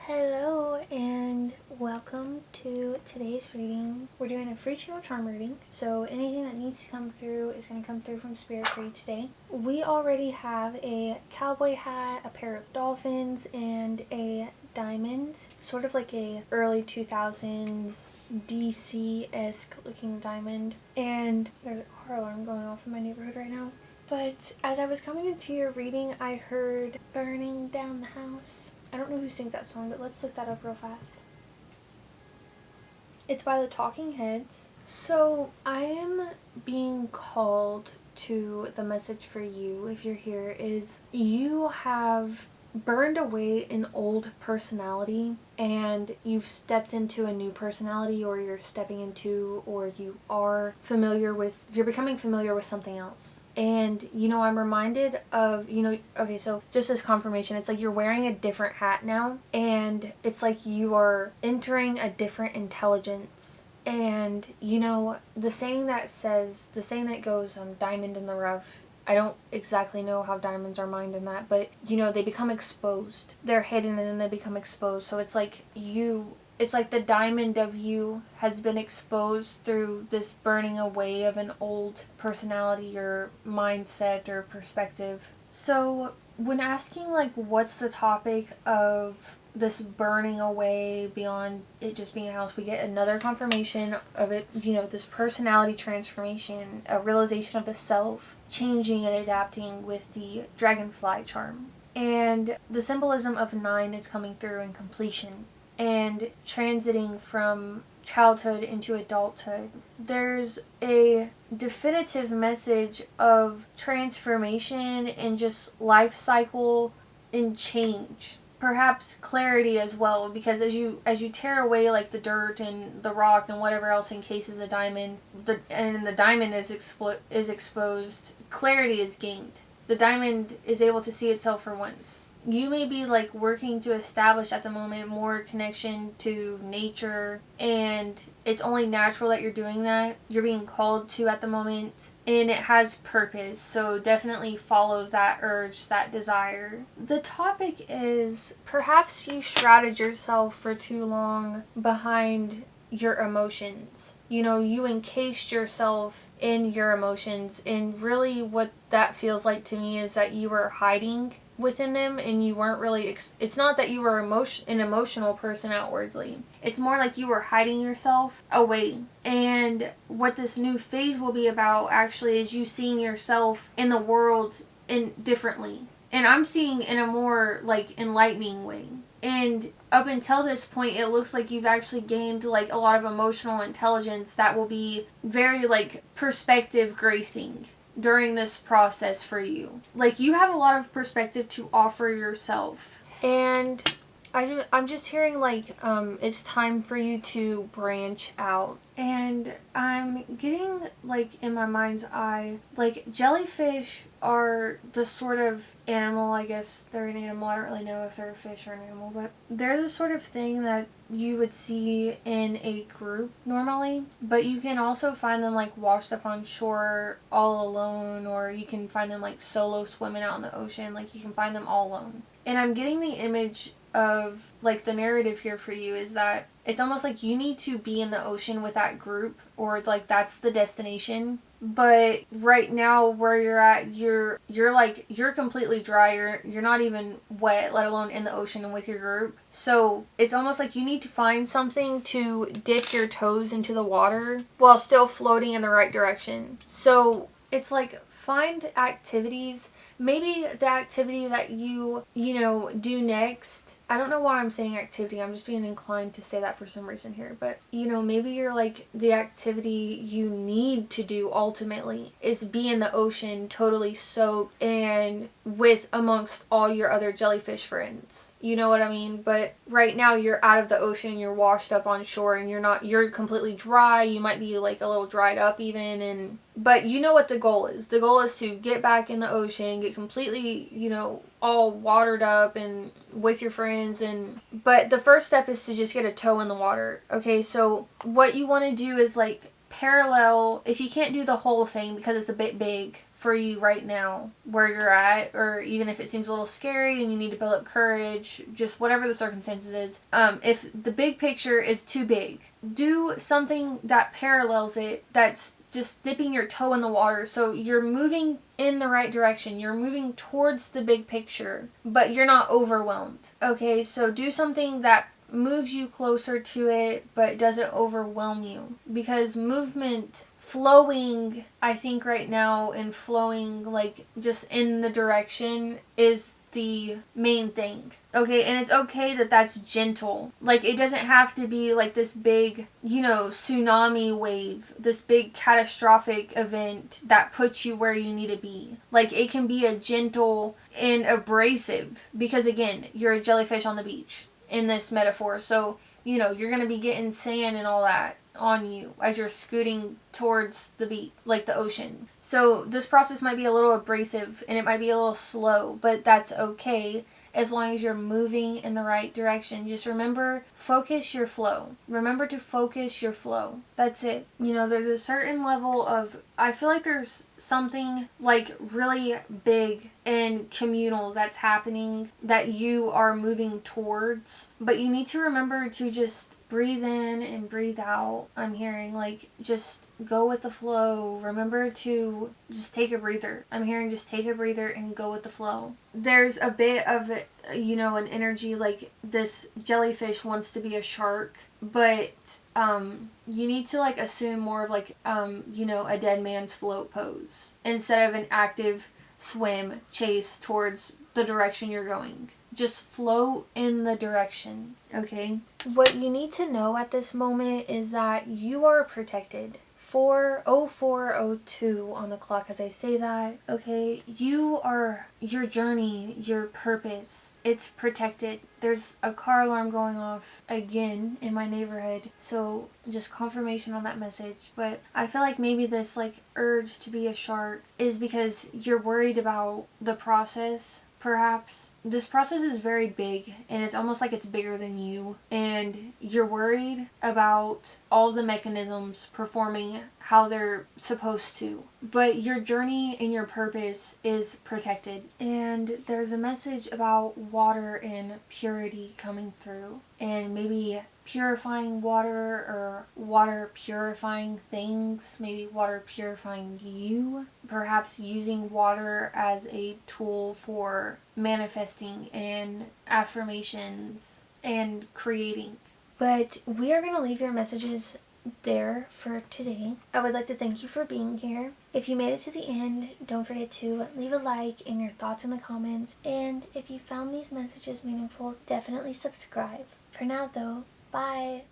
Hello and welcome to today's reading. We're doing a free channel charm reading, so anything that needs to come through is going to come through from Spirit for you today. We already have a cowboy hat, a pair of dolphins, and a diamond, sort of like a early 2000s DC-esque looking diamond. And there's a car alarm going off in my neighborhood right now. But as I was coming into your reading, I heard "Burning Down the House." I don't know who sings that song, but let's look that up real fast. It's by the Talking Heads. So I am being called to the message for you, if you're here, is you have burned away an old personality and you've stepped into a new personality, or you're stepping into, or you are familiar with, you're becoming familiar with something else. And, I'm reminded of, okay, so just as confirmation, it's like you're wearing a different hat now, and it's like you are entering a different intelligence. And, the saying that goes, diamond in the rough. I don't exactly know how diamonds are mined in that, but, they become exposed. They're hidden and then they become exposed. So it's like the diamond of you has been exposed through this burning away of an old personality or mindset or perspective. So when asking, what's the topic of this burning away beyond it just being a house, we get another confirmation of it, this personality transformation, a realization of the self, changing and adapting with the dragonfly charm. And the symbolism of 9 is coming through in completion and transiting from childhood into adulthood. There's a definitive message of transformation and just life cycle and change. Perhaps clarity as well, because as you tear away the dirt and the rock and whatever else encases a diamond, the diamond is exposed, clarity is gained. The diamond is able to see itself for once. You may be working to establish at the moment more connection to nature, and it's only natural that you're doing that. You're being called to at the moment, and it has purpose, so definitely follow that urge, that desire. The topic is perhaps you shrouded yourself for too long behind your emotions. You encased yourself in your emotions, and really what that feels like to me is that you were hiding within them, and you weren't really it's not that you were an emotional person outwardly. It's more like you were hiding yourself away. And what this new phase will be about actually is you seeing yourself in the world differently. And I'm seeing in a more enlightening way. And up until this point, it looks like you've actually gained a lot of emotional intelligence that will be very perspective gracing during this process for you. You have a lot of perspective to offer yourself. And I'm just hearing it's time for you to branch out. And I'm getting in my mind's eye, jellyfish are the sort of animal, I guess they're an animal, I don't really know if they're a fish or an animal, but they're the sort of thing that you would see in a group normally, but you can also find them washed up on shore all alone, or you can find them solo swimming out in the ocean. You can find them all alone. And I'm getting the image of the narrative here for you is that it's almost like you need to be in the ocean with that group, or that's the destination. But right now where you're at, you're completely dry. You're not even wet, let alone in the ocean and with your group. So it's almost like you need to find something to dip your toes into the water while still floating in the right direction. So it's find activities. Maybe the activity that you do next, I don't know why I'm saying activity, I'm just being inclined to say that for some reason here, but maybe you're the activity you need to do ultimately is be in the ocean totally soaked and with amongst all your other jellyfish friends. You know what I mean? But right now you're out of the ocean, you're washed up on shore, and you're completely dry. You might be a little dried up even, but you know what the goal is. The goal is to get back in the ocean, get completely, all watered up and with your friends. But the first step is to just get a toe in the water. Okay, so what you want to do is parallel, if you can't do the whole thing because it's a bit big for you right now where you're at, or even if it seems a little scary and you need to build up courage, just whatever the circumstances is. If the big picture is too big, do something that parallels it, that's just dipping your toe in the water. So you're moving in the right direction. You're moving towards the big picture, but you're not overwhelmed. Okay, so do something that moves you closer to it, but doesn't overwhelm you. Because movement, flowing, I think right now, and flowing like just in the direction is the main thing. Okay, and it's okay that that's gentle. Like, it doesn't have to be like this big, tsunami wave, this big catastrophic event that puts you where you need to be. Like, it can be a gentle and abrasive, because again, you're a jellyfish on the beach in this metaphor. So, you're going to be getting sand and all that on you as you're scooting towards the beach, like the ocean. So this process might be a little abrasive and it might be a little slow, but that's okay as long as you're moving in the right direction. Just remember, focus your flow. Remember to focus your flow. That's it. There's a certain level of, I feel like there's something like really big and communal that's happening that you are moving towards, but you need to remember to just breathe in and breathe out. I'm hearing just go with the flow. Remember to just take a breather. I'm hearing just take a breather and go with the flow. There's a bit of, an energy like this jellyfish wants to be a shark, but you need to assume more of a dead man's float pose instead of an active swim chase towards the direction you're going. Just float in the direction, okay? What you need to know at this moment is that you are protected. 4:04:02 on the clock as I say that, okay? Your journey, your purpose, it's protected. There's a car alarm going off again in my neighborhood, so just confirmation on that message. But I feel like maybe this urge to be a shark is because you're worried about the process. Perhaps this process is very big and it's almost like it's bigger than you, and you're worried about all the mechanisms performing how they're supposed to, but your journey and your purpose is protected. And there's a message about water and purity coming through, and maybe purifying water or water purifying things, maybe water purifying you, perhaps using water as a tool for manifesting and affirmations and creating. But we are going to leave your messages there for today. I would like to thank you for being here. If you made it to the end, don't forget to leave a like and your thoughts in the comments. And if you found these messages meaningful, definitely subscribe. For now though, bye!